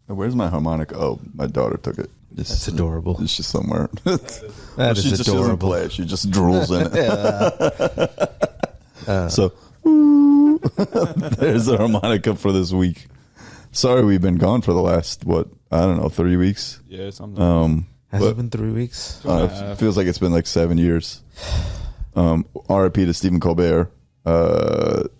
Where's my harmonica? Oh, my daughter took it. That's adorable. It's just somewhere. That is adorable. She doesn't play it. She just drools in it. So there's the harmonica for this week. Sorry, we've been gone for the last 3 weeks. Yeah, something. Has it been 3 weeks? It feels like it's been like 7 years. R.I.P. to Stephen Colbert. Got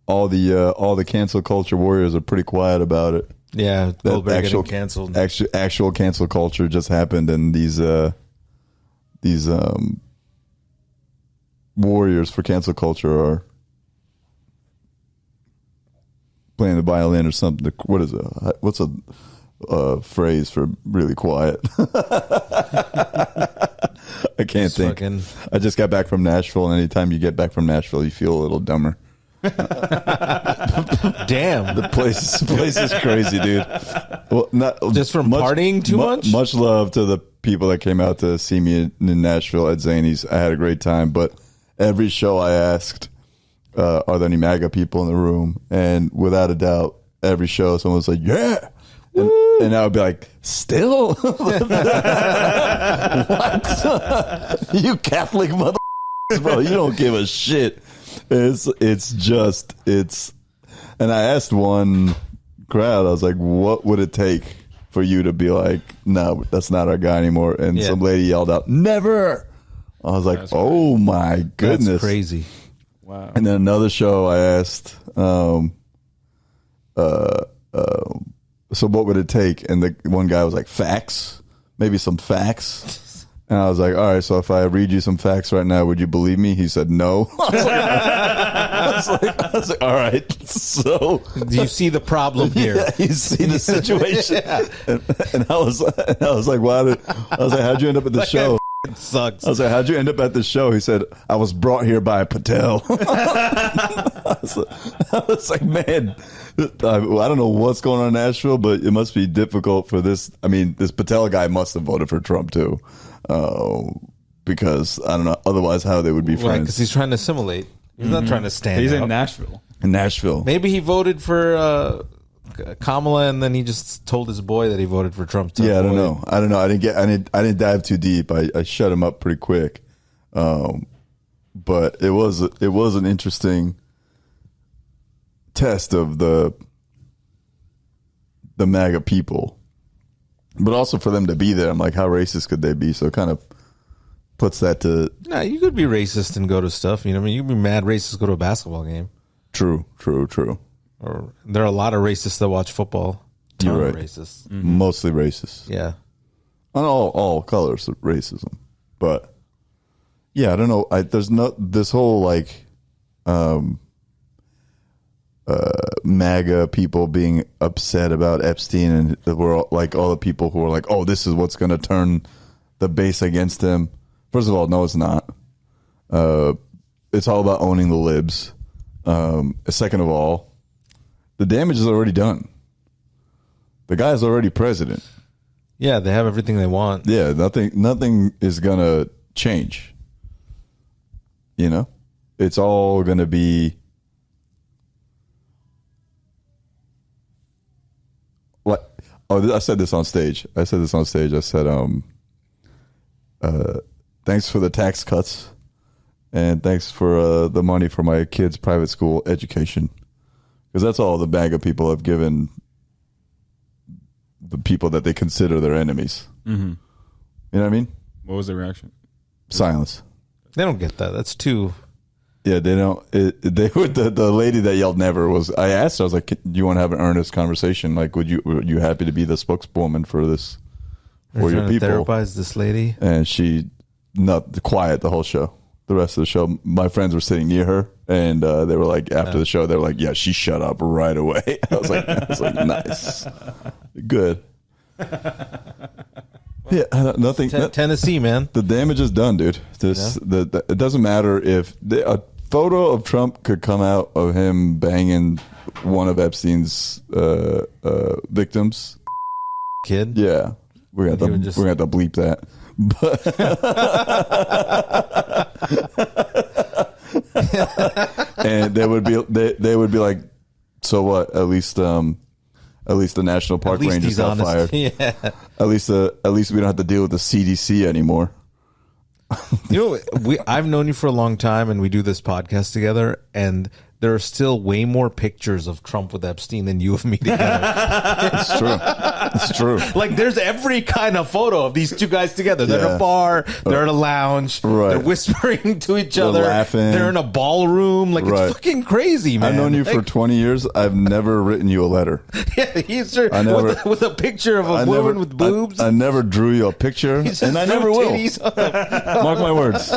all the cancel culture warriors are pretty quiet about it. Yeah, Colbert getting canceled. Actual cancel culture just happened, and these warriors for cancel culture are playing the violin or something. What is it? What's a phrase for really quiet? I can't think. I just got back from Nashville, and anytime you get back from Nashville, you feel a little dumber. Damn, the place is crazy, dude. Well, not just from partying too much. Much love to the people that came out to see me in Nashville at Zanies. I had a great time, but every show I asked, "Are there any MAGA people in the room?" And without a doubt, every show someone was like, "Yeah." And I would be like, still? What? You Catholic mother, bro, you don't give a shit. And I asked one crowd, I was like, what would it take for you to be like, no, that's not our guy anymore? And some lady yelled out, never. I was like, oh my goodness. That's crazy. Wow. And then another show I asked, so what would it take? And the one guy was like, facts, maybe some facts. And I was like, all right, so if I read you some facts right now, would you believe me? He said, no. I was like, all right. So do you see the problem here? Yeah, you see the situation. and I was like, how'd you end up at the show? It sucks. I was like, how'd you end up at the show? He said, I was brought here by Patel. I was like, man, I don't know what's going on in Nashville, but it must be difficult for this. I mean, this Patel guy must have voted for Trump too, because I don't know. Otherwise, how they would be friends? Because he's trying to assimilate. He's not trying to stand. He's out. in Nashville. In Nashville, maybe he voted for Kamala, and then he just told his boy that he voted for Trump too. Yeah, I don't know. I didn't dive too deep. I shut him up pretty quick. But it was an interesting test of the MAGA people, but also for them to be there. I'm like, how racist could they be? So it kind of puts that to. Nah, you could be racist and go to stuff. You know, what I mean, you could be mad racist, go to a basketball game. True. Or there are a lot of racists that watch football. You're right. Racists, mostly racist. Yeah, on all colors of racism, but yeah, I don't know. There's no this whole like. MAGA people being upset about Epstein, and we're like all the people who are like, oh, this is what's going to turn the base against him. First of all, no, it's not. It's all about owning the libs. Second of all, the damage is already done. The guy's already president. Yeah, they have everything they want. Yeah, nothing is going to change. You know, it's all going to be. I said this on stage. I said, thanks for the tax cuts, and thanks for the money for my kids' private school education, because that's all the MAGA people have given the people that they consider their enemies. Mm-hmm. You know what I mean? What was the reaction? Silence. They don't get that. That's too. Yeah, they don't. The lady that yelled never was. I asked her. I was like, "Do you want to have an earnest conversation? Like, were you happy to be the spokeswoman for this for your people?" Therapize this lady, and she not quiet the whole show. The rest of the show, my friends were sitting near her, and they were like, after the show, they were like, "Yeah, she shut up right away." I was like, nice, good. Yeah, nothing. Tennessee, man. The damage is done, dude. It doesn't matter if a photo of Trump could come out of him banging one of Epstein's victims. Kid. Yeah, we're gonna have to bleep that. But and they would be like, so what? At least At least the National Park At least Rangers he's got honest. fired. Yeah. At least we don't have to deal with the CDC anymore. You know, I've known you for a long time, and we do this podcast together, and there are still way more pictures of Trump with Epstein than you of me together. It's true. It's true. Like, there's every kind of photo of these two guys together. They're in a bar, they're in a lounge, Right. they're whispering to each other, laughing. they're in a ballroom. Like, Right. it's fucking crazy, man. I've known you for Like, 20 years. I've never written you a letter. yeah, he's sure, I never- with a picture of a woman with boobs. I never drew you a picture, He just and I drew never will. titties on them. Mark my words.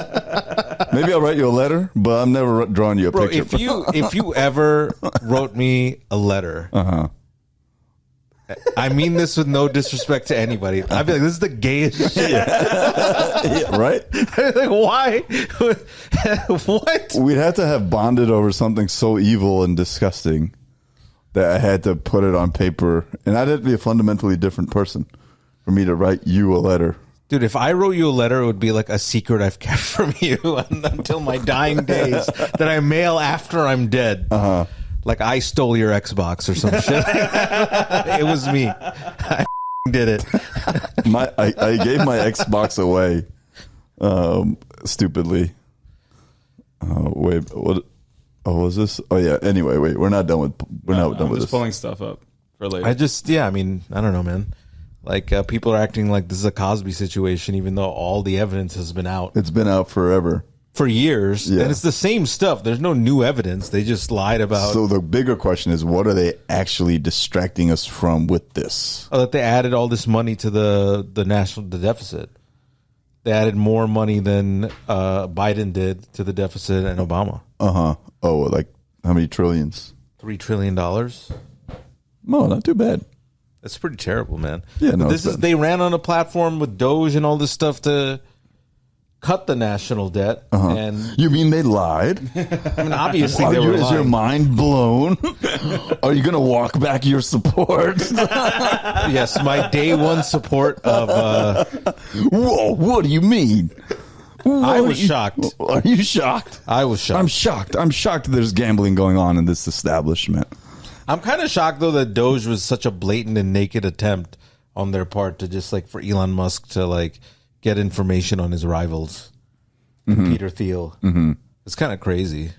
Maybe I'll write you a letter, but I'm never drawing you a Bro, picture. if you ever wrote me a letter, I mean this with no disrespect to anybody. I'd be like, this is the gayest shit. Yeah, right? Like, why? What? We'd have to have bonded over something so evil and disgusting that I had to put it on paper, and I'd have to be a fundamentally different person for me to write you a letter. Dude, if I wrote you a letter, it would be like a secret I've kept from you until my dying days that I mail after I'm dead. Like I stole your Xbox or some shit. It was me. I did it. I gave my Xbox away, stupidly. Wait, what? Oh, was this? Oh yeah. Anyway, wait, we're not done with I'm this. just pulling stuff up for later. I mean, I don't know, man. Like people are acting like this is a Cosby situation, even though all the evidence has been out It's been out forever. for years, Yeah. and it's the same stuff. There's no new evidence. They just lied about So the bigger question is, what are they actually distracting us from with this? that they added all this money to the deficit. They added more money than Biden did to the deficit and Obama. Oh, like how many trillions? $3 trillion. No, not too bad. That's pretty terrible, man. Yeah, no, But it's bad. they ran on a platform with Doge and all this stuff to cut the national debt, and You mean they lied? I mean, obviously they were Is your lying. mind blown? Are you going to walk back your support? Yes, my day one support of Whoa, what do you mean? I What was are you- shocked. Are you shocked? I was shocked. I'm shocked. I'm shocked there's gambling going on in this establishment. I'm kind of shocked though that Doge was such a blatant and naked attempt on their part to just like for Elon Musk to like get information on his rivals, and Peter Thiel. It's kind of crazy.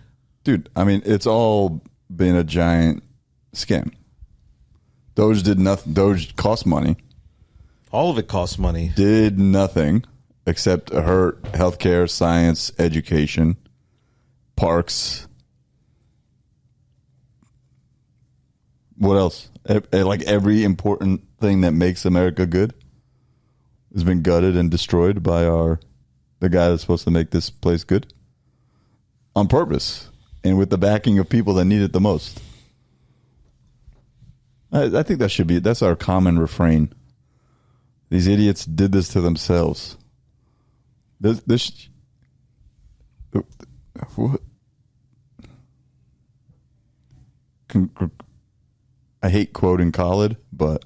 Dude, I mean, it's all been a giant scam. Doge did nothing. Doge cost money, All of it costs money. did nothing except hurt healthcare, science, education, parks. What else? Like every important thing that makes America good has been gutted and destroyed by the guy that's supposed to make this place good on purpose and with the backing of people that need it the most. I think that's our common refrain. These idiots did this to themselves. What? I hate quoting Khaled, but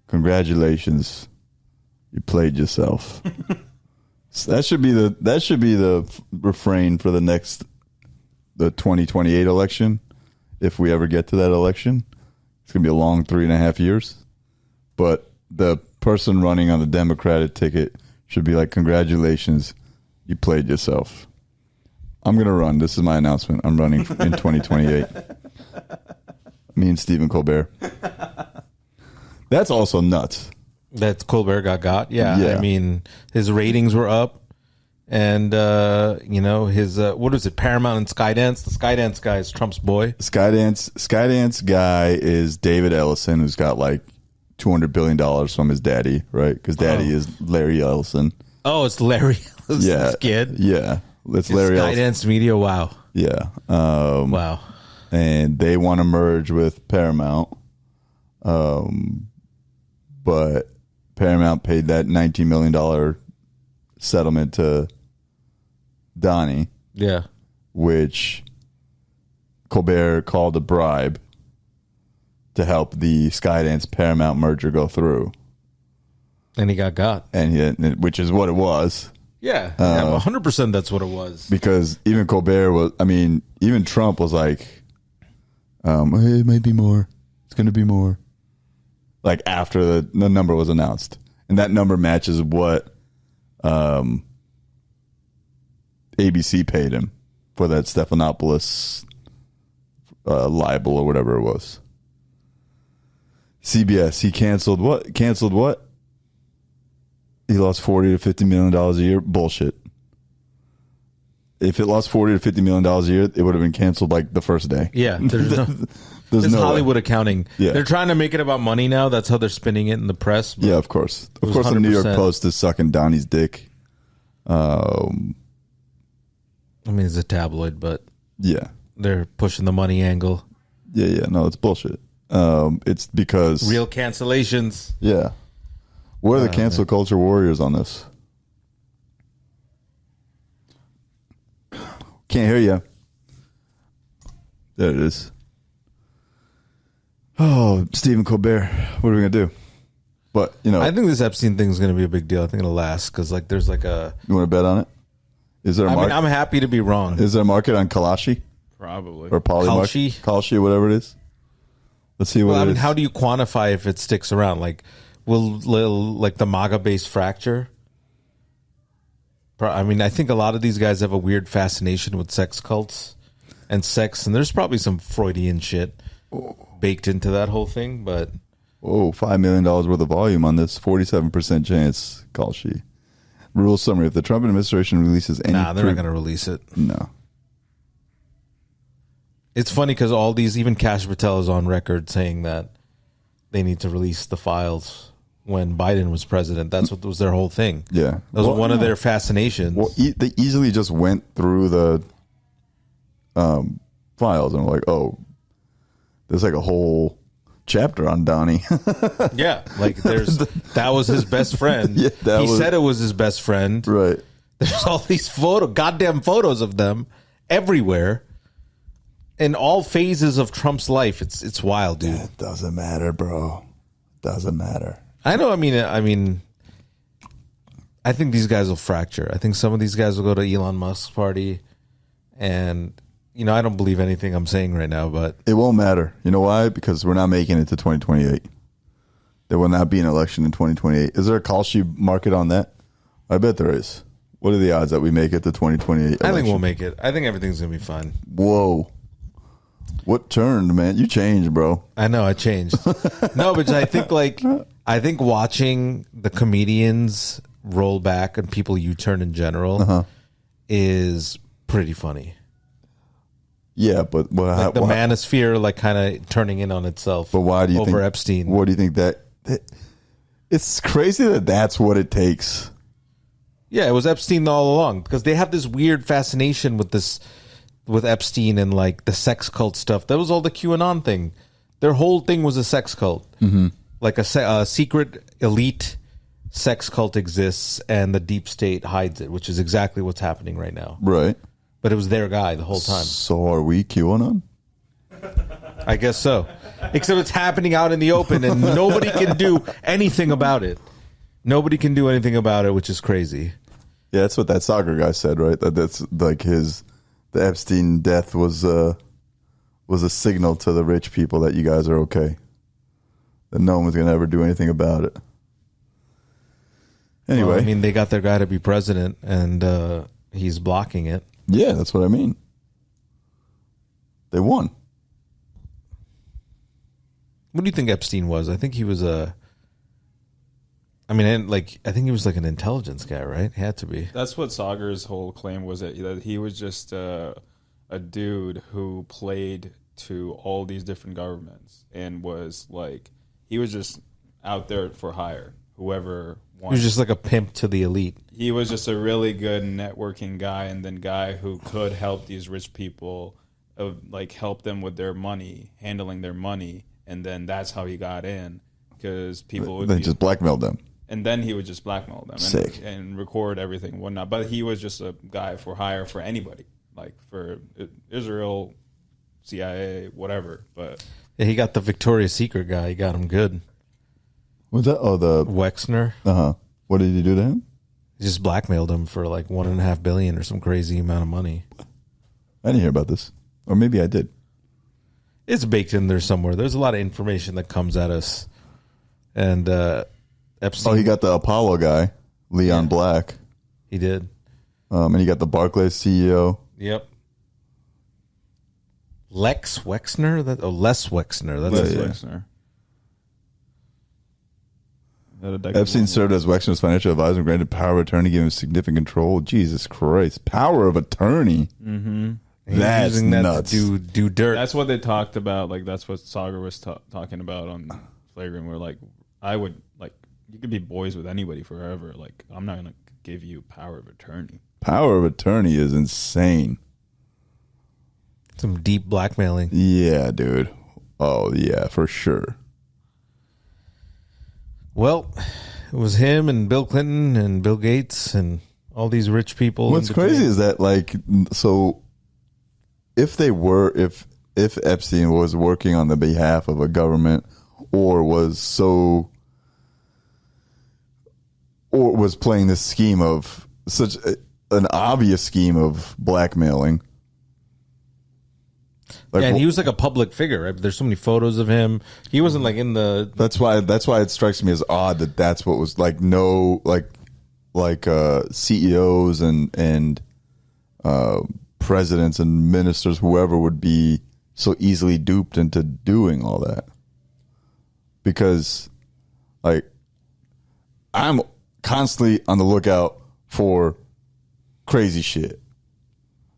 congratulations, you played yourself. So that should be the refrain for the 2028 election, if we ever get to that election. It's gonna be a long 3.5 years, but the person running on the Democratic ticket should be like, congratulations, you played yourself. I'm gonna run. This is my announcement. I'm running in 2028. Me and Stephen Colbert. That's also nuts. That's Colbert Got. Yeah, Yeah. I mean, his ratings were up, and his what is it? Paramount and Skydance. The Skydance guy is Trump's boy. Skydance guy is David Ellison, who's got like $200 billion from his daddy, right? Because daddy is Larry Ellison. Oh, it's Larry Ellison's Yeah, kid. Yeah, it's Larry Ellison. Skydance Media. Wow. Yeah. Wow. And they want to merge with Paramount, but Paramount paid that $19 million settlement to Dania, Yeah. which Colbert called a bribe to help the Skydance Paramount merger go through, And he got. which is what it was. Yeah. 100% that's what it was. Because even Trump was like, hey, it might be more. It's going to be more. Like after the number was announced. And that number matches what ABC paid him for that Stephanopoulos libel or whatever it was. CBS, he canceled what? He lost $40 to $50 million a year. Bullshit. If it lost $40 to $50 million a year, it would have been canceled like the first day. Yeah, there's no Hollywood way. accounting. Yeah. They're trying to make it about money now. That's how they're spinning it in the press. Yeah, of course. Of was course, the New York 100%. Post is sucking Donnie's dick. I mean, it's a tabloid, but Yeah. they're pushing the money angle. Yeah. No, it's bullshit. It's because Real cancellations. Yeah. Where are the cancel culture warriors on this? Can't hear you. There it is. Oh, Stephen Colbert. What are we going to do? But, I think this Epstein thing is going to be a big deal. I think it'll last because like there's like a. You want to bet on it? Is there a I mean, market? I'm happy to be wrong. Is there a market on Kalashi Probably. or Polymark? Kalashi, whatever it is. Let's see what Well, I it mean, is. how do you quantify if it sticks around? Like, will like the MAGA base fracture? I mean, I think a lot of these guys have a weird fascination with sex cults and sex, and there's probably some Freudian shit baked into that whole thing. But Whoa, $5 million worth of volume on this. 47% chance, Kalashi. Rule summary. If the Trump administration releases any... nah, they're not going to release it. No. It's funny because all these, even Kash Patel is on record saying that they need to release the files when Biden was president. That's what was their whole thing. Yeah. That was one of their fascinations. Well, they easily just went through the files and were like, oh, there's like a whole chapter on Donnie. Yeah, like that was his best friend. Yeah, he said it was his best friend. Right. There's all these goddamn photos of them everywhere. In all phases of Trump's life, it's wild, dude. It doesn't matter, bro. Doesn't matter. I know. I mean, I think these guys will fracture. I think some of these guys will go to Elon Musk's party, and I don't believe anything I'm saying right now, but It won't matter. You know why? Because we're not making it to 2028. There will not be an election in 2028. Is there a call sheet market on that? I bet there is. What are the odds that we make it to 2028 election? I think we'll make it. I think everything's gonna be fine. Whoa. What turned, man? You changed, bro. I know I changed. No, but I think watching the comedians roll back and people U-turn in general is pretty funny. Yeah, but The manosphere like kind of turning in on itself. But why do you over think Epstein? What do you think that? It's crazy that that's what it takes. Yeah, it was Epstein all along because they have this weird fascination with Epstein and like the sex cult stuff. That was all the QAnon thing. Their whole thing was a sex cult. Mm-hmm. Like a secret elite sex cult exists and the deep state hides it, which is exactly what's happening right now. Right. But it was their guy the whole time. So are we QAnon? I guess so. Except it's happening out in the open and nobody can do anything about it. Nobody can do anything about it, which is crazy. Yeah, that's what that soccer guy said, right? That's like the Epstein death was a signal to the rich people that you guys are okay. That no one was going to ever do anything about it. Anyway. Well, I mean, they got their guy to be president and he's blocking it. Yeah, that's what I mean. They won. What do you think Epstein was? I think he was I think he was like an intelligence guy, right? He had to be. That's what Sagar's whole claim was, that he was just a dude who played to all these different governments and was like, he was just out there for hire. Whoever He wanted. was just like a pimp to the elite. He was just a really good networking guy, and then guy who could help these rich people, like help them with their money, handling their money, and then that's how he got in, because people would They just blackmailed them. and then he would just blackmail them Sick. and record everything and whatnot. But he was just a guy for hire for anybody, like for Israel, CIA, whatever. But Yeah, he got the Victoria's Secret guy. He got him good. What's that? Oh, the Wexner. What did he do to him? He just blackmailed him for like $1.5 billion or some crazy amount of money. I didn't hear about this, or maybe I did. It's baked in there somewhere. There's a lot of information that comes at us. And Epstein. Oh, he got the Apollo guy, Leon Black. He did. And he got the Barclays CEO. Yep. Les Wexner. Les Wexner. That's Wexner. Epstein served as Wexner's financial advisor and granted power of attorney, giving him significant control. Jesus Christ. Power of attorney. Mm-hmm. That's nuts. To do dirt. That's what they talked about. Like, that's what Sagar was talking about on Flagrant. Where, like, I would, like, you could be boys with anybody forever. Like, I'm not going to give you power of attorney. Power of attorney is insane. Some deep blackmailing. Yeah, dude. Oh, yeah, for sure. Well, it was him and Bill Clinton and Bill Gates and all these rich people. What's crazy is that, like, so if Epstein was working on the behalf of a government or was playing this scheme of such an obvious scheme of blackmailing. Like, and he was like a public figure, right? There's so many photos of him. He wasn't like in the. That's why it strikes me as odd that that's what was like. No, like CEOs and presidents and ministers, whoever would be so easily duped into doing all that. Because, like, I'm constantly on the lookout for crazy shit,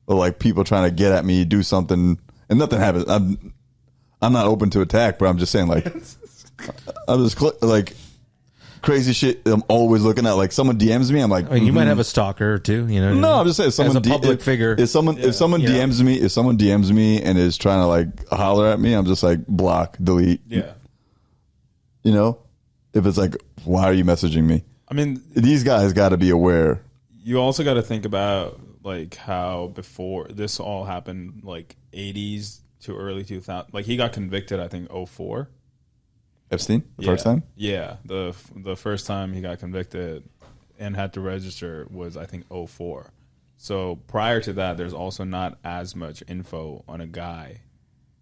or like people trying to get at me, do something. And nothing happens. I'm not open to attack, but I'm just saying, like, I'm just like crazy shit. I'm always looking at, like, someone DMs me. I'm like, you might have a stalker or two, you know. No, I'm just saying, someone as a public figure. If someone DMs me and is trying to, like, holler at me, I'm just like, block, delete. Yeah. You know, if it's like, why are you messaging me? I mean, these guys got to be aware. You also got to think about, like, how before this all happened, like 80s to early 2000s. Like, he got convicted, I think, 2004. Epstein, the first time? Yeah, the first time he got convicted and had to register was, I think, 2004. So prior to that, there's also not as much info on a guy.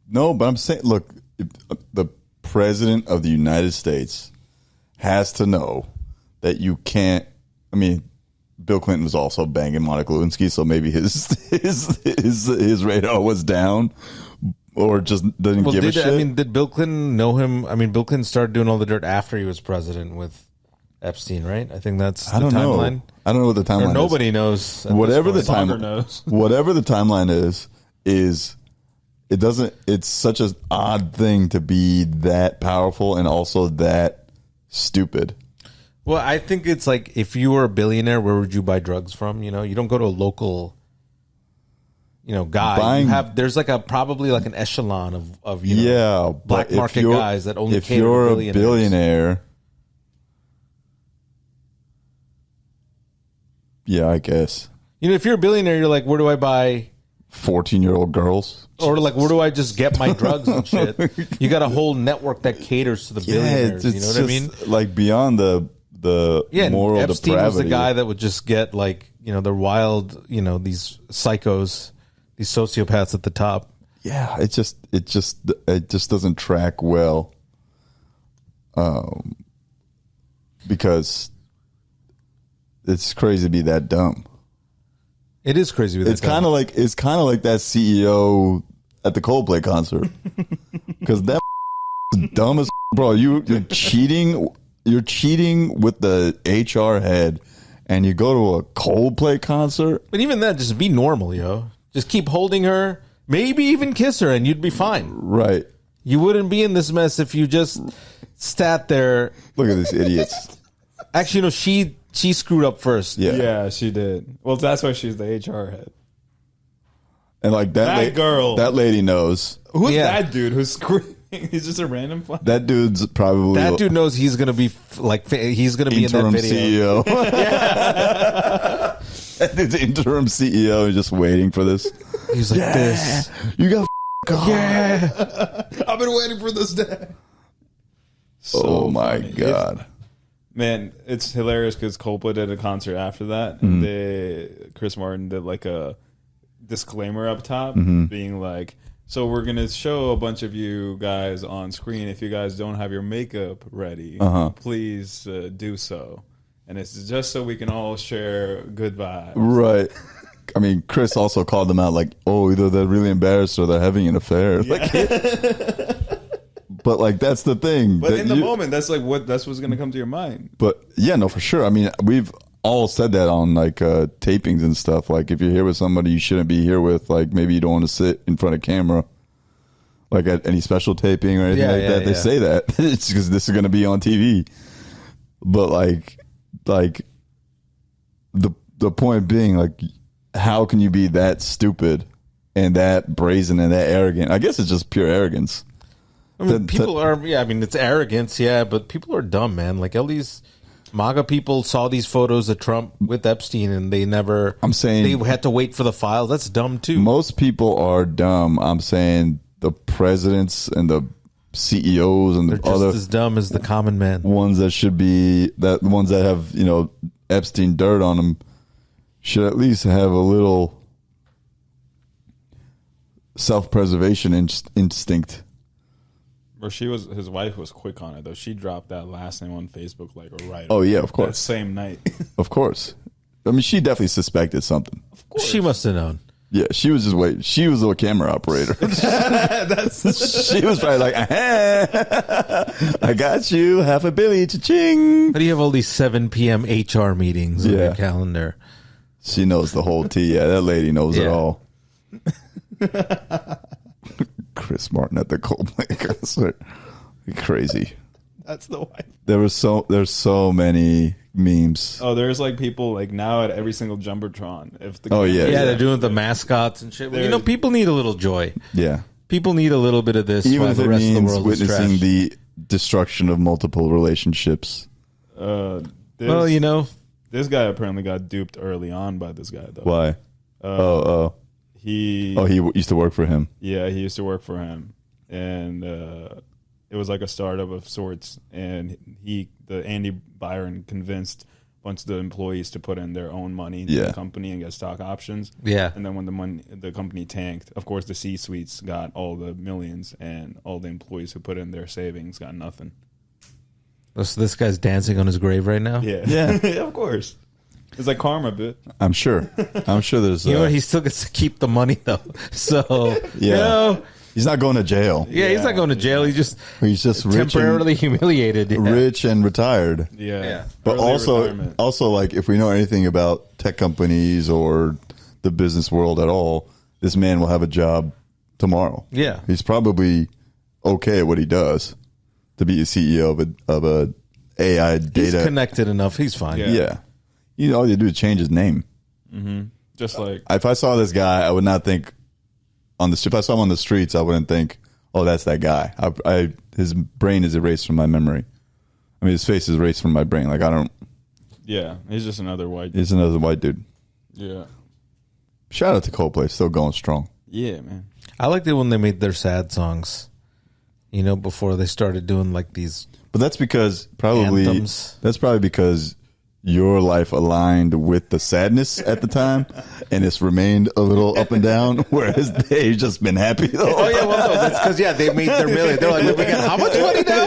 No, but I'm saying, look, the president of the United States has to know that you can't. I mean, Bill Clinton was also banging Monica Lewinsky, so maybe his radar was down, or just didn't give a shit. I mean, did Bill Clinton know him? I mean, Bill Clinton started doing all the dirt after he was president with Epstein, right? I think that's the timeline. I don't know what the timeline is. Nobody knows. Whatever the timeline is it doesn't. It's such an odd thing to be that powerful and also that stupid. Well, I think it's like, if you were a billionaire, where would you buy drugs from? You know, you don't go to a local, you know, guy. There's like probably like an echelon of black market guys that only cater to billionaires. If you're a billionaire, yeah, I guess. You know, if you're a billionaire, you're like, where do I buy 14-year-old girls? Or like, where do I just get my drugs and shit? You got a whole network that caters to the billionaires. You know what I mean? Like, beyond the moral Epstein depravity. was the guy that would just get, like, you know, the wild, you know, these psychos, these sociopaths at the top. Yeah, it just doesn't track well, because it's crazy to be that dumb. It is crazy to be that dumb. It's kind of like that CEO at the Coldplay concert, because that dumb as bro. You're cheating. You're cheating with the HR head, and you go to a Coldplay concert. But even then, just be normal, yo. Just keep holding her, maybe even kiss her, and you'd be fine. Right. You wouldn't be in this mess if you just sat there. Look at these idiots. Actually, no, she screwed up first. Yeah, she did. Well, that's why she's the HR head. And like that girl, that lady knows. Who's that dude who's screwing? He's just a random fly. That dude's probably. That dude knows he's gonna be he's gonna be in that video. CEO. That dude's interim CEO. He's just waiting for this. He's like, this. You got God. Yeah. I've been waiting for this day. So my God. Man, it's hilarious because Coldplay did a concert after that, and Chris Martin did like a disclaimer up top, being like, So we're gonna show a bunch of you guys on screen. If you guys don't have your makeup ready, please do so. And it's just so we can all share good vibes. Right. I mean, Chris also called them out like, oh, either they're really embarrassed or they're having an affair. Yeah. Like, but like, that's the thing. But in the moment, that's what's going to come to your mind. But yeah, no, for sure. I mean, we've all said that on like tapings and stuff. Like, if you're here with somebody you shouldn't be here with, like maybe you don't want to sit in front of camera, like at any special taping or anything like that. They say that it's because this is going to be on TV. But like the point being, like, how can you be that stupid and that brazen and that arrogant? I guess it's just pure arrogance. I mean, people are, I mean, it's arrogance, but people are dumb, man. Like, all these MAGA people saw these photos of Trump with Epstein and they never, they had to wait for the files. That's dumb, too. Most people are dumb. I'm saying the presidents and the CEOs and they're the just other as dumb as the common man. Ones that should be, the ones that have, Epstein dirt on them should at least have a little self-preservation instinct. Or his wife was quick on it though. She dropped that last name on Facebook like right. Oh yeah, of course. That same night. Of course. I mean, she definitely suspected something. Of course. She must have known. Yeah, she was just waiting. She was a camera operator. She was probably like, I got you, $500 million, cha-ching. How do you have all these 7 p.m. HR meetings on your calendar? She knows the whole tea. Yeah, that lady knows it all. Chris Martin at the Coldplay concert. Crazy. That's the wife. There's so many memes. Oh, there's like people like now at every single Jumbotron. They're doing the mascots and shit. Well, people need a little joy. Yeah, people need a little bit of this. Even while if the it rest of the means world witnessing is trash. the destruction of multiple relationships. This guy apparently got duped early on by this guy though. Why? He used to work for him. Yeah, he used to work for him, and it was like a startup of sorts. And Andy Byron convinced a bunch of the employees to put in their own money into the company and get stock options. Yeah, and then when the company tanked, of course the C-suites got all the millions, and all the employees who put in their savings got nothing. So this guy's dancing on his grave right now? Yeah, of course. It's like karma, bit. I'm sure there's. He still gets to keep the money though. So he's not going to jail. Yeah, he's not going to jail. He's just temporarily humiliated, rich and retired. Yeah, but also like if we know anything about tech companies or the business world at all, this man will have a job tomorrow. Yeah, he's probably okay at what he does to be a CEO of a AI data. He's connected enough. He's fine. Yeah. All you do is change his name. Mm-hmm. Just like if I saw this guy, I would not think if I saw him on the streets, I wouldn't think, oh, that's that guy. His brain is erased from my memory. I mean, his face is erased from my brain. Like I don't. Yeah, he's just another white dude. He's another white dude. Yeah. Shout out to Coldplay, still going strong. Yeah, man. I liked it when they made their sad songs. Before they started doing like these. But that's because anthems. That's probably because your life aligned with the sadness at the time, and it's remained a little up and down, whereas they've just been happy. Oh yeah, well no, that's because they made their million. They're like, we got how much money now?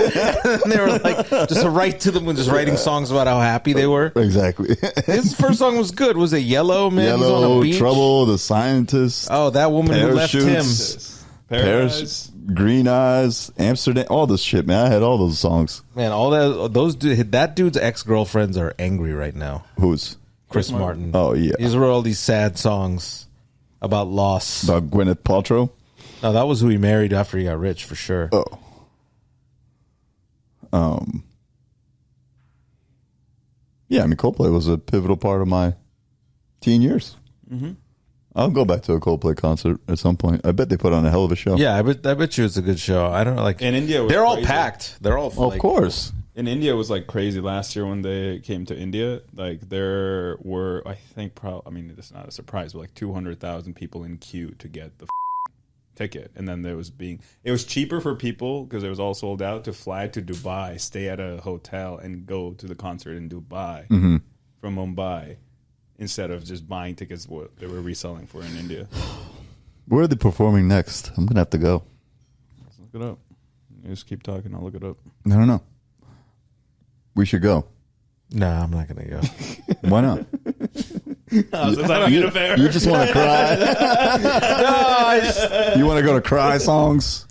And they were like, just to write to them when just writing songs about how happy they were. Exactly. His first song was good. Was it Yellow? Man, Yellow, he's on a beach. Trouble, The Scientist. Oh, that woman who left him. Paradise. Green Eyes, Amsterdam, all this shit, man. I had all those songs. Man, that dude's ex-girlfriends are angry right now. Who's? Chris Martin. Oh, yeah. He's wrote all these sad songs about loss. About Gwyneth Paltrow? No, that was who he married after he got rich, for sure. Oh. Yeah, I mean, Coldplay was a pivotal part of my teen years. Mm-hmm. I'll go back to a Coldplay concert at some point. I bet they put on a hell of a show. Yeah, I bet you it's a good show. I don't know, like in India. They're all packed. They're all of course. In India, it was like crazy last year when they came to India. Like there were, I think, it's not a surprise, but like 200,000 people in queue to get the ticket, and then it was cheaper for people because it was all sold out to fly to Dubai, stay at a hotel, and go to the concert in Dubai from Mumbai. Instead of just buying tickets what they were reselling for in India. Where are they performing next? I'm gonna have to go. Let's look it up. You just keep talking. I'll look it up. I don't know. We should go. No, I'm not gonna go. Why not? You just want to cry. You want to go to cry songs?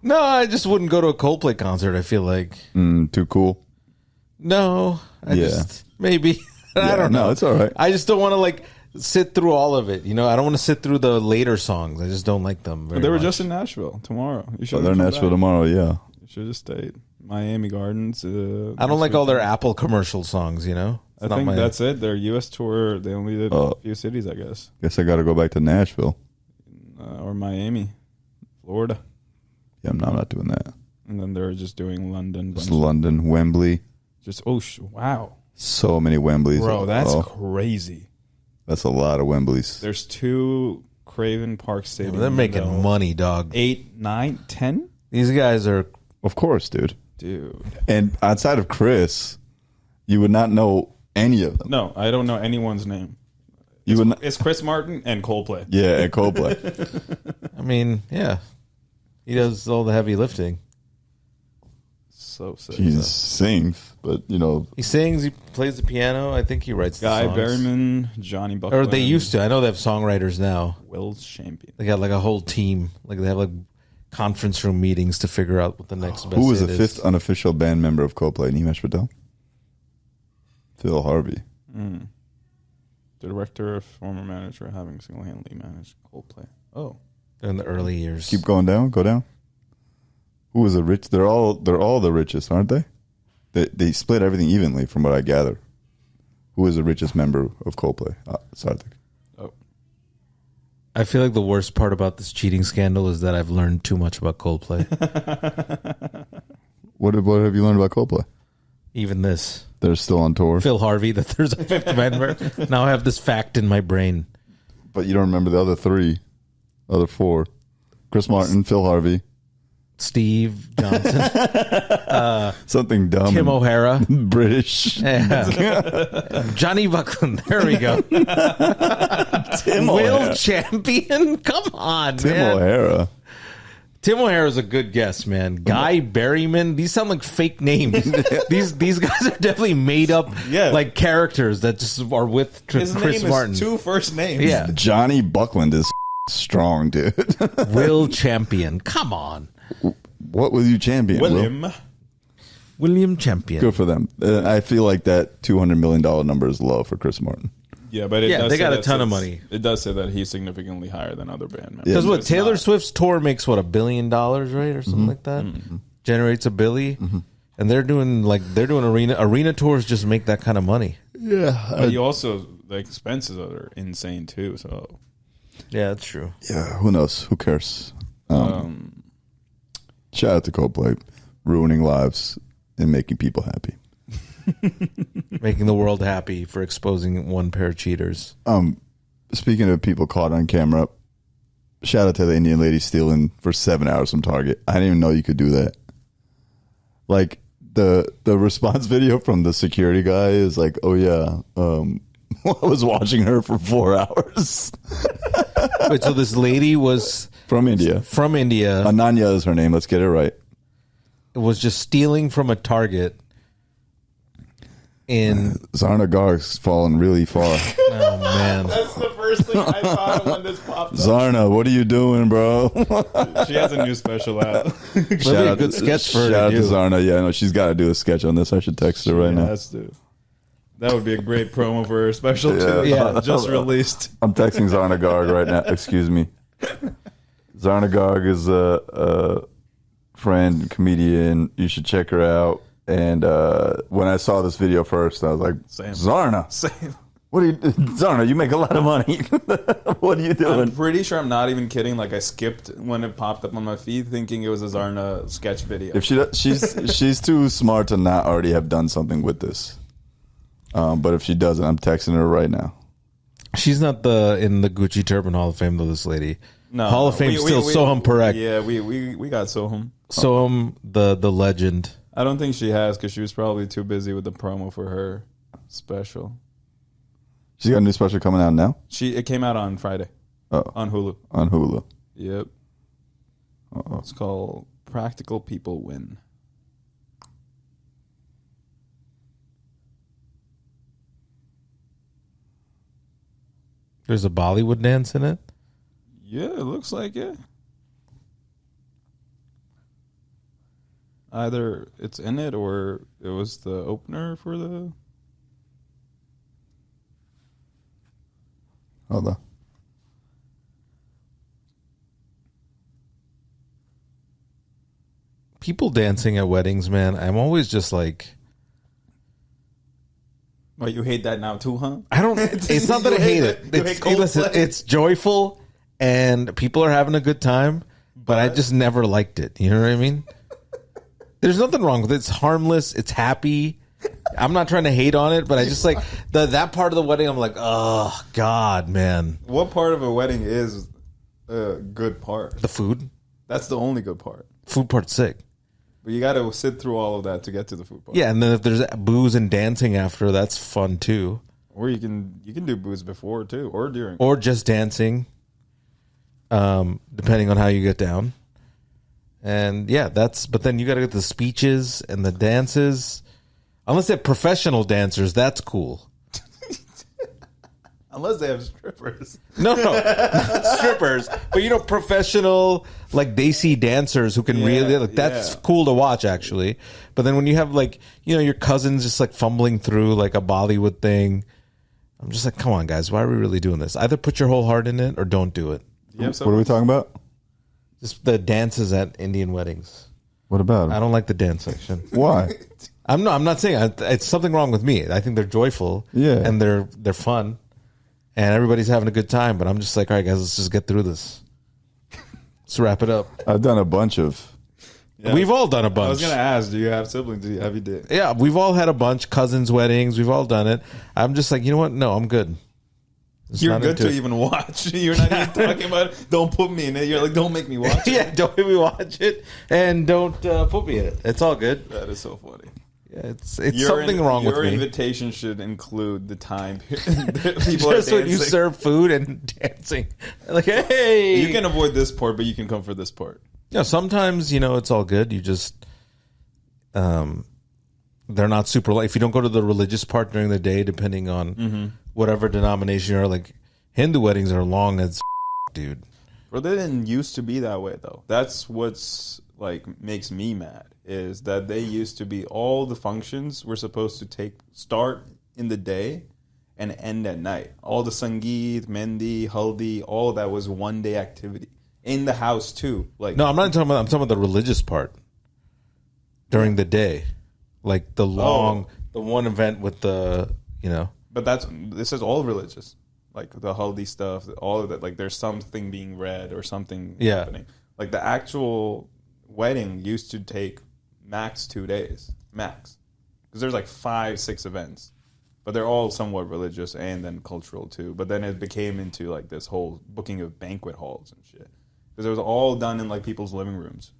No, I just wouldn't go to a Coldplay concert. I feel like Too cool. No, I just maybe I don't know. No, it's all right. I just don't want to like sit through all of it. You know, I don't want to sit through the later songs. I just don't like them. They were just in Nashville tomorrow. You should. They're in Nashville tomorrow. Yeah. You should have stayed. Miami Gardens. I don't like all their Apple commercial songs. You know, I think that's it. Their U.S. tour. They only did a few cities, I guess. Guess I got to go back to Nashville or Miami, Florida. Yeah, I'm not doing that. And then they're just doing London. Just London, Wembley. Just wow. So many Wembleys, bro. That's crazy. That's a lot of Wembleys. There's 2 Craven Park Stadium. They're making money, dog. 8, 9, 10. These guys are, of course, dude. And outside of Chris, you would not know any of them. No, I don't know anyone's name. It's Chris Martin and Coldplay. Yeah, and Coldplay. I mean, yeah, he does all the heavy lifting. So sick. He sings, but he sings. He plays the piano. I think he writes. Guy the songs. Berryman, Johnny Buckland. Or they used to. I know they have songwriters now. Will Champion. They got like a whole team. Like they have like conference room meetings to figure out what the next best. Who was the is. 5th unofficial band member of Coldplay? Nimesh Patel. Phil Harvey. The director, former manager, having single-handedly managed Coldplay. Oh, in the early years. Keep going down. Go down. Who was the rich? They're all the richest, aren't they? They split everything evenly, from what I gather. Who is the richest member of Coldplay? Sarthik. Oh, I feel like the worst part about this cheating scandal is that I've learned too much about Coldplay. What have you learned about Coldplay? Even this. They're still on tour. Phil Harvey, that there's a 5th member. Now I have this fact in my brain. But you don't remember the other 4. Chris Martin, Phil Harvey. Steve Johnson. Something dumb. Tim O'Hara. British. Yeah. Johnny Buckland. There we go. Tim Will O'Hara. Champion? Come on, Tim man. O'Hara. Tim O'Hara is a good guess, man. Guy Berryman. These sound like fake names. These guys are definitely made up like characters that just are with His Chris name Martin. is 2 first names. Yeah. Johnny Buckland is strong, dude. Will Champion. Come on. What will you champion? William Champion. Good for them. I feel like that $200 million number is low for Chris Martin. Yeah, but they got a ton of money. It does say that he's significantly higher than other band members. Because what Taylor Swift's tour makes $1 billion, right, or something like that, generates $1 billion, and they're doing arena tours just make that kind of money. Yeah, But you also the expenses are insane too. So yeah, that's true. Yeah, who knows? Who cares? Shout out to Coldplay, ruining lives and making people happy. Making the world happy for exposing one pair of cheaters. Speaking of people caught on camera, shout out to the Indian lady stealing for 7 hours from Target. I didn't even know you could do that. Like the response video from the security guy is like, oh yeah, I was watching her for 4 hours. Wait, so this lady was from India. Ananya is her name. Let's get it right. Was just stealing from a Target. Zarna Garg's fallen really far. Oh man, that's the first thing I thought of when this popped up. Zarna, what are you doing, bro? She has a new special out. That'd be a good sketch for her. Shout out to Zarna. Yeah, no, she's got to do a sketch on this. I should text her right now. That would be a great promo for her special too. Yeah, just released. I'm texting Zarna Garg right now. Excuse me. Zarna Garg is a friend, comedian. You should check her out. And when I saw this video first, I was like, Zarna. Same. What are you Zarna, you make a lot of money. What are you doing? I'm pretty sure I'm not even kidding. Like I skipped when it popped up on my feed thinking it was a Zarna sketch video. If she's too smart to not already have done something with this. But if she doesn't, I'm texting her right now. She's not in the Gucci Turban Hall of Fame though, this lady. No, Hall of Fame still Soham Parekh. Yeah, we got Soham. Soham, the legend. I don't think she has because she was probably too busy with the promo for her special. She's got a new special coming out now? It came out on Friday. Oh. On Hulu. On Hulu. Yep. It's called Practical People Win. There's a Bollywood dance in it? Yeah, it looks like it. Either it's in it or it was the opener for the... Hold on. People dancing at weddings, man. I'm always just like... Oh, you hate that now too, huh? I don't... It's not that I hate it. Listen, it's joyful and people are having a good time, but I just never liked it. You know what I mean? There's nothing wrong with it. It's harmless. It's happy. I'm not trying to hate on it, but I just like that part of the wedding. I'm like, oh God, man. What part of a wedding is a good part? The food. That's the only good part. Food part's sick. But you got to sit through all of that to get to the food part. Yeah, and then if there's booze and dancing after, that's fun too. Or you can do booze before too, or during, or just dancing, depending on how you get down. And yeah, but then you got to get the speeches and the dances. Unless they're professional dancers, that's cool. Unless they have strippers. No, not strippers. But professional, like Desi dancers who can really, that's cool to watch actually. But then when you have your cousins just like fumbling through like a Bollywood thing, I'm just like, come on guys, why are we really doing this? Either put your whole heart in it or don't do it. What are we talking about? Just the dances at Indian weddings. What about it? I don't like the dance section. Why? I'm not saying it's something wrong with me. I think they're joyful. Yeah. And they're fun. And everybody's having a good time. But I'm just like, all right, guys, let's just get through this. Let's wrap it up. I've done a bunch of... Yeah. We've all done a bunch. I was going to ask, do you have siblings? Have you did? Yeah, we've all had a bunch. Cousins' weddings. We've all done it. I'm just like, you know what? No, I'm good. You're good to even watch. You're not even talking about it. Don't put me in it. You're like, don't make me watch it. Yeah, don't make me watch it. And don't put me in it. It's all good. That is so funny. Yeah, it's something wrong with me. Your invitation should include the time people are just dancing. when you serve food and dancing. Like, hey. You can avoid this part, but you can come for this part. Yeah, sometimes, it's all good. You just... they're not super... If you don't go to the religious part during the day, depending on... whatever denomination you're like, Hindu weddings are long as dude. But they didn't used to be that way though. That's what's like makes me mad is that they used to be all the functions were supposed to start in the day and end at night. All the sangeet, mendi, haldi, all of that was one day activity in the house too. Like no, I'm not talking about. I'm talking about the religious part during the day, like the one event with the But this is all religious, like the haldi stuff, all of that. Like there's something being read or something happening. Like the actual wedding used to take max 2 days, max, because there's like 5-6 events, but they're all somewhat religious and then cultural too. But then it became into like this whole booking of banquet halls and shit, because it was all done in like people's living rooms.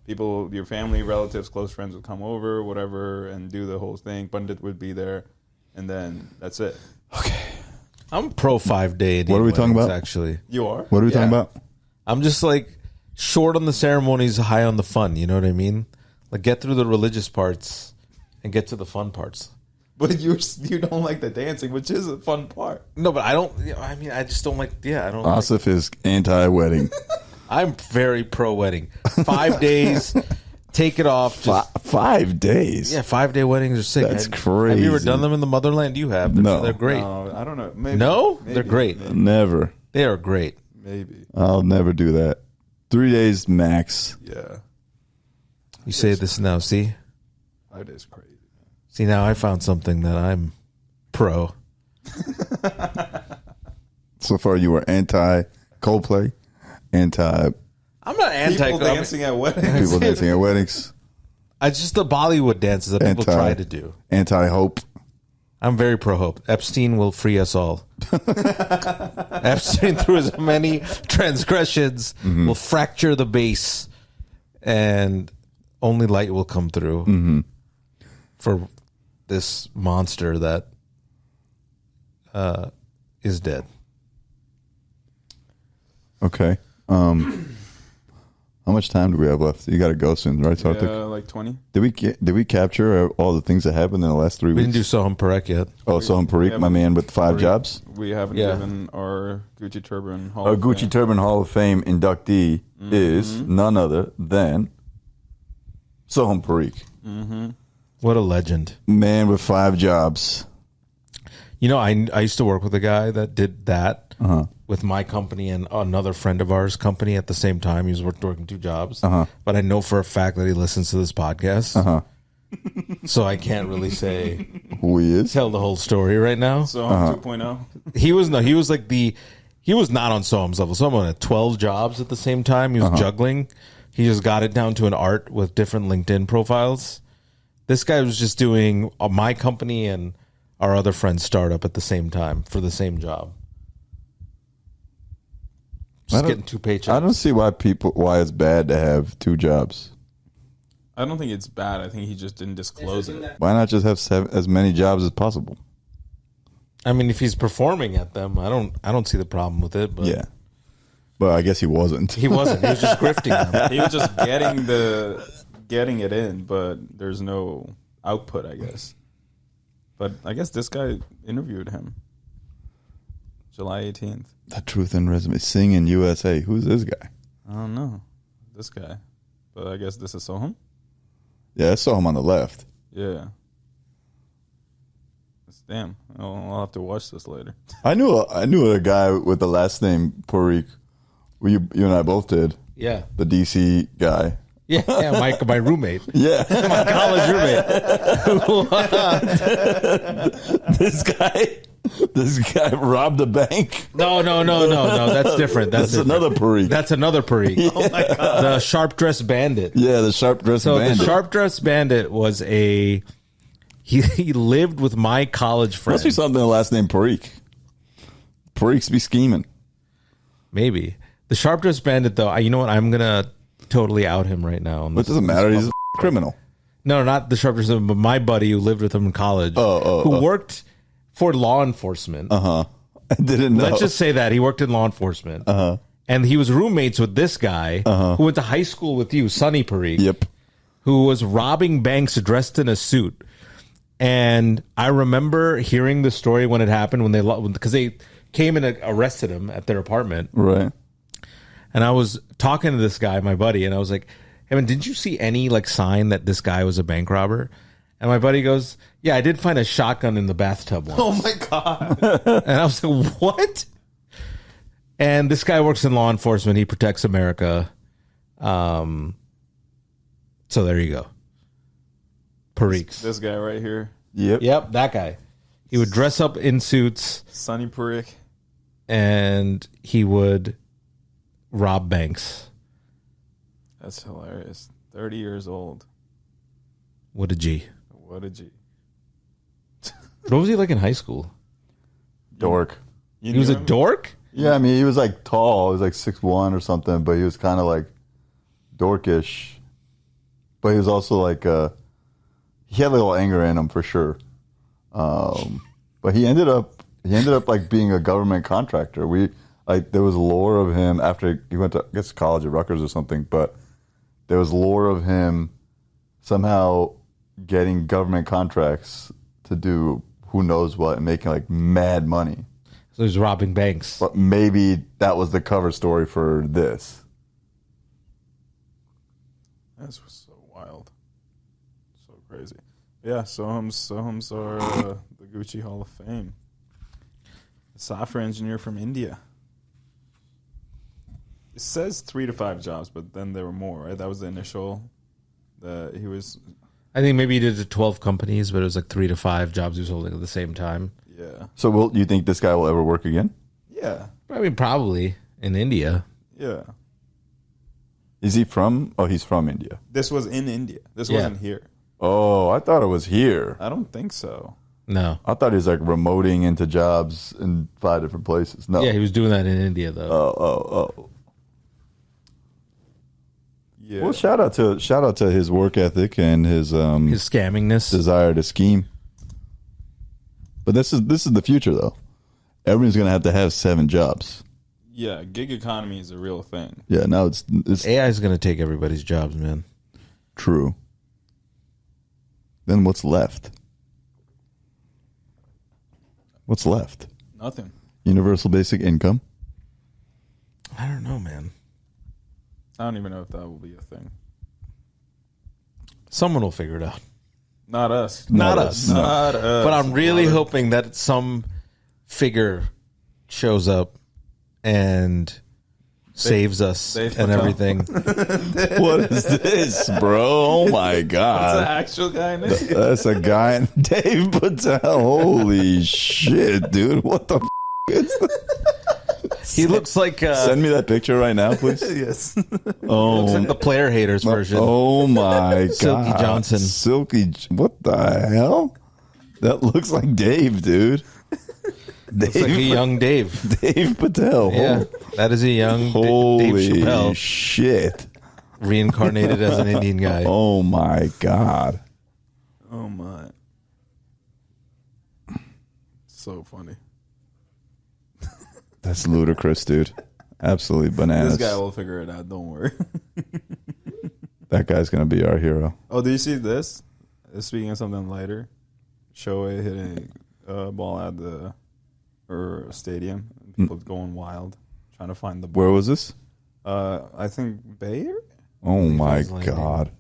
People, your family, relatives, close friends would come over, whatever, and do the whole thing. Pandit would be there. And then that's it. Okay. I'm pro 5-day. What are we talking about? Actually, you are. What are we talking about? I'm just like short on the ceremonies, high on the fun. You know what I mean? Like get through the religious parts and get to the fun parts. But you don't like the dancing, which is a fun part. No, but I don't. I mean, I just don't like. Yeah, I don't. Asif is anti-wedding. I'm very pro wedding. 5 days. Take it off. 5 days. Yeah, 5-day weddings are sick. That's crazy. Have you ever done them in the motherland? You have. No. They're great. No, I don't know. Maybe. No? Maybe. They're great. Maybe. Never. They are great. Maybe. I'll never do that. 3 days max. Yeah. You say this now, see? That is crazy. See, now I found something that I'm pro. So far, you were anti Coldplay, anti I'm not anti People dancing at weddings. people dancing at weddings, It's just the Bollywood dances that people try to do. anti hope. I'm very pro hope. Epstein will free us all. Epstein, through his many transgressions, will fracture the base, and only light will come through for this monster that is dead. Okay. How much time do we have left? You got to go soon, right, Sarthik? Yeah, like 20. Did we capture all the things that happened in the last 3 We weeks? didn't do Soham Parekh yet. Oh, Soham Parikh, my man with 5 jobs. We haven't given our Gucci Turban Hall Our of Gucci Fame. Turban Hall of Fame inductee is none other than Soham Parikh. What a legend. Man with 5 jobs. You know, I used to work with a guy that did that with my company and another friend of ours' company at the same time. He was working 2 jobs. But I know for a fact that he listens to this podcast. So I can't really say Who he is? tell the whole story right now. So 2.0. He was not on Soham's level. Someone had 12 jobs at the same time. He was juggling. He just got it down to an art with different LinkedIn profiles. This guy was just doing my company and our other friend's startup at the same time for the same job. Just getting 2 paychecks. I don't see why it's bad to have 2 jobs. I don't think it's bad. I think he just didn't disclose it. Why not just have as many jobs as possible? I mean, if he's performing at them, I don't see the problem with it. But Yeah. But I guess he wasn't. he wasn't. He was just grifting them. He was just getting it in, but there's no output, I guess. But I guess this guy interviewed him July 18th. The Truth in Resume. Sing in USA. Who's this guy? I don't know. This guy. But I guess this is Soham? Yeah, I saw him on the left. Yeah. Damn. I'll have to watch this later. I knew a guy with the last name Parikh. You and I both did. Yeah. The DC guy. Yeah, my roommate. Yeah. My college roommate. This guy robbed a bank. No. That's different. That's different. Another Parikh. That's another Parikh. Oh my God. The Sharp Dress Bandit. Yeah, the Sharp Dress Bandit. So the Sharp Dress Bandit was he lived with my college friend. Must be something in the last name Parikh. Parikhs be scheming. Maybe. The Sharp Dress Bandit, though, you know what? I'm going to totally out him right now. But it doesn't matter. He's a criminal. No, not the Sharp Dress Bandit, but my buddy who lived with him in college, who worked for law enforcement. I didn't know. Let's just say that. He worked in law enforcement. And he was roommates with this guy who went to high school with you, Sonny Parikh. Yep. Who was robbing banks dressed in a suit. And I remember hearing the story when it happened, because they came and arrested him at their apartment. Right. And I was talking to this guy, my buddy, and I was like, hey, man, didn't you see any sign that this guy was a bank robber? And my buddy goes, yeah, I did find a shotgun in the bathtub once. Oh, my God. And I was like, what? And this guy works in law enforcement. He protects America. So there you go. Parikhs. This guy right here. Yep, that guy. He would dress up in suits. Sonny Parikh. And he would rob banks. That's hilarious. 30 years old. What a G. What a G. What was he like in high school? Dork. He was a dork? Yeah, I mean, he was tall. He was 6'1" or something, but he was kind of dorkish. But he was also he had a little anger in him for sure. But he ended up being a government contractor. There was lore of him after he went to, I guess, college at Rutgers or something, but there was lore of him somehow getting government contracts to do who knows what and making mad money. So he was robbing banks. But maybe that was the cover story for this. That's so wild. So crazy. Yeah, Soham's are the Gucci Hall of Fame. A software engineer from India. It says 3 to 5 jobs, but then there were more, right? That was the initial. He was. I think maybe he did it 12 companies, but it was 3 to 5 jobs he was holding at the same time. Yeah. So you think this guy will ever work again? Yeah. I mean, probably in India. Yeah. Is he from? Oh, he's from India. This was in India. This wasn't here. Oh, I thought it was here. I don't think so. No. I thought he was remoting into jobs in 5 different places. No. Yeah, he was doing that in India, though. Oh. Yeah. Well, shout out to his work ethic and his scammingness, desire to scheme. But this is the future, though. Everyone's going to have 7 jobs. Yeah, gig economy is a real thing. Yeah, now it's AI is going to take everybody's jobs, man. true. Then what's left? What's left? Nothing. Universal basic income. I don't know, man. I don't even know if that will be a thing. Someone will figure it out. Not us. Not us. Not us. But I'm really hoping that some figure shows up and saves us and Patel. everything. What is this, bro? Oh my That's god. the actual guy name. That's a guy, Dave Patel. Holy shit, dude! What the is that? He looks like Send me that picture right now, please. Yes. Oh, looks like the player haters version. oh my god, Silky Johnson. What the hell? That looks like Dave, dude. Looks like a young Dave. Dave Patel. Yeah, that is a young Holy Dave Chappelle shit! reincarnated as an Indian guy. Oh my god. Oh my. So funny. That's ludicrous, dude. Absolutely bananas. This guy will figure it out. Don't worry. That guy's gonna be our hero. Oh, do you see this? Speaking of something lighter, Shohei hitting a ball at the stadium. People going wild, trying to find the ball. Where was this? I think Bay Area? Oh my Landing. god.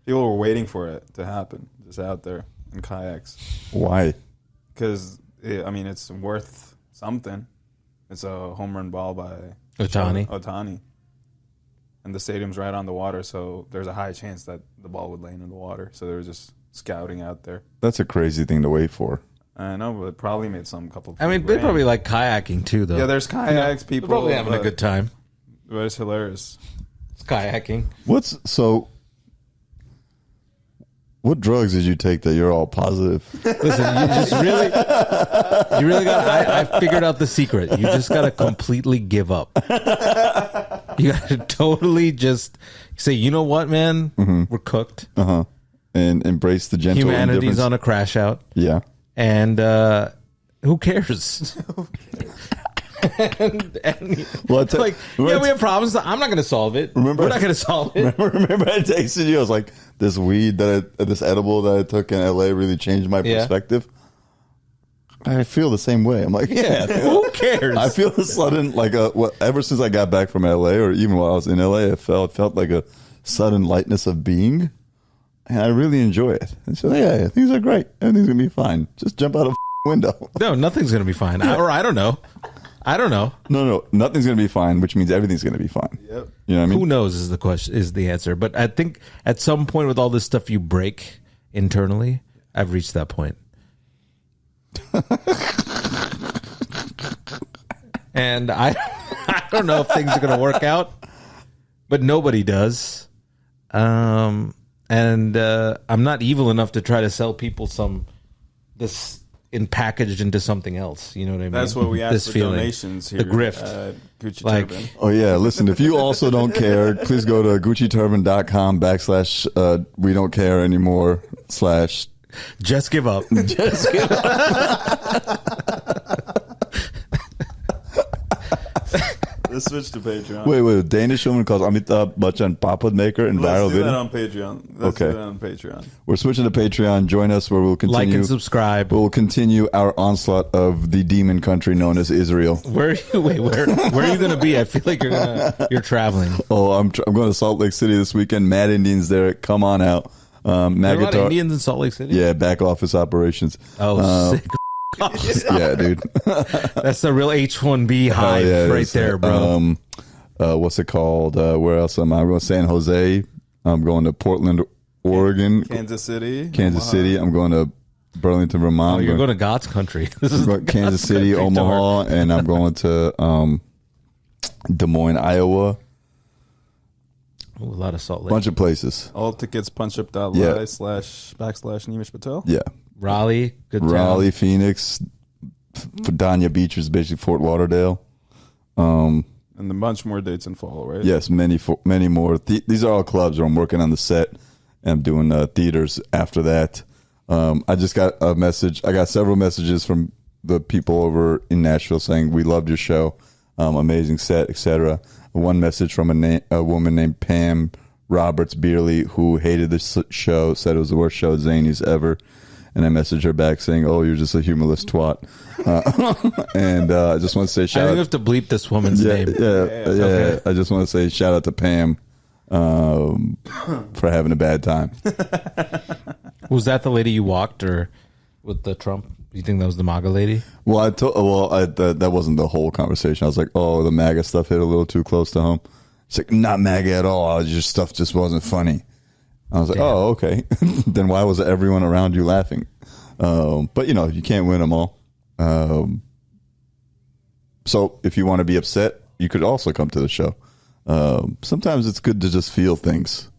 People were waiting for it to happen, just out there in kayaks. Why? Because, it's worth something. It's a home run ball by Ohtani. And the stadium's right on the water, so there's a high chance that the ball would land in the water. So they were just scouting out there. That's a crazy thing to wait for. I know, but it probably made couple. I mean, they probably like kayaking too, though. Yeah, there's kayaks. They're People probably having a good time. But it's hilarious. It's kayaking. What drugs did you take that you're all positive? Listen, you really got. I figured out the secret. You just got to completely give up. You got to totally just say, you know what, man, we're cooked. And embrace the gentle Humanity's indifference. on a crash out, Yeah. and who cares? and Well, we have problems. I'm not going to solve it. We're not going to solve it. Remember I texted you? I was like, this this edible that I took in LA really changed my perspective. I feel the same way. I'm like, yeah. Who cares? I feel a sudden, ever since I got back from LA, or even while I was in LA, it felt like a sudden lightness of being. And I really enjoy it. And so, yeah, things are great. Everything's going to be fine. Just jump out of a window. No, nothing's going to be fine. Or I don't know. No, nothing's going to be fine, which means everything's going to be fine. Yep. You know what I mean? Who knows is the question, is the answer. But I think at some point with all this stuff you break internally, I've reached that point. And I don't know if things are going to work out, but nobody does. And I'm not evil enough to try to sell people this packaged into something else. You know what I mean? That's what we ask This for feeling. donations here. The grift. At Gucci Like- Turban. Oh, yeah. Listen, if you also don't care, please go to GucciTurban.com/ we don't care anymore / Just give up. just give Let's switch to Patreon. Wait. Danish woman calls Amitabh Bachchan Papa Maker in Let's viral do that video. on Patreon. Let's Okay. do that on Patreon. We're switching to Patreon. Join us where we'll Like continue. and subscribe. We'll continue our onslaught of the demon country known as Israel. Where are you going to be? I feel like you're traveling. Oh, I'm going to Salt Lake City this weekend. Mad Indians there. Come on out. There are a lot of Magatar. Indians in Salt Lake City. Yeah, back office operations. Oh, sick. Yeah, dude. That's the real H1B hive yeah, it right is. there, bro. What's it called? Where else am I? I'm going to San Jose. I'm going to Portland, Oregon. Kansas City. Kansas Omaha. City. I'm going to Burlington, Vermont. Oh, you're going to God's country. This is I'm going to Kansas City, country Omaha, and I'm going to Des Moines, Iowa. Ooh, a lot of Salt Lake. Bunch of places. All tickets punchup.li Yeah. / / Nimesh Patel. Yeah. Raleigh, good town. Raleigh, Phoenix, Dania Beach is basically Fort Lauderdale. And a bunch more dates in fall, right? Yes, many more. These are all clubs where I'm working on the set and I'm doing theaters after that. I just got a message. I got several messages from the people over in Nashville saying, we loved your show, amazing set, etc. One message from a woman named Pam Roberts Beerley, who hated this show, said it was the worst show at Zanies ever. And I messaged her back saying, oh, you're just a humorless twat. And I just want to say shout out. I think you have to bleep this woman's name. Yeah. Okay. I just want to say shout out to Pam for having a bad time. Was that the lady you walked or with the Trump? Do you think that was the MAGA lady? Well, that wasn't the whole conversation. I was like, oh, the MAGA stuff hit a little too close to home. It's like, not MAGA at all. Your stuff just wasn't funny. I was like, oh, okay. Then why was everyone around you laughing? But, you can't win them all. So if you want to be upset, you could also come to the show. Sometimes it's good to just feel things.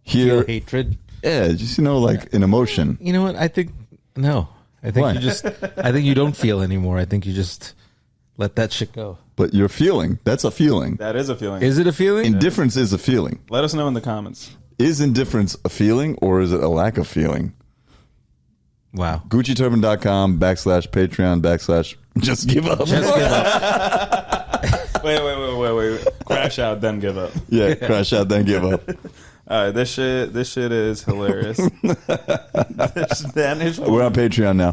Feel hatred? Yeah, just, an emotion. You know what? I think, no. I think I think you don't feel anymore. I think you just let that shit go. But you're feeling. That's a feeling. That is a feeling. Is it a feeling? Indifference is a feeling. Let us know in the comments. Is indifference a feeling or is it a lack of feeling? Wow. GucciTurban.com /Patreon / just give up. Just give up. Wait. Crash out, then give up. Yeah, crash out, then give up. All right, this shit is hilarious. We're on Patreon now.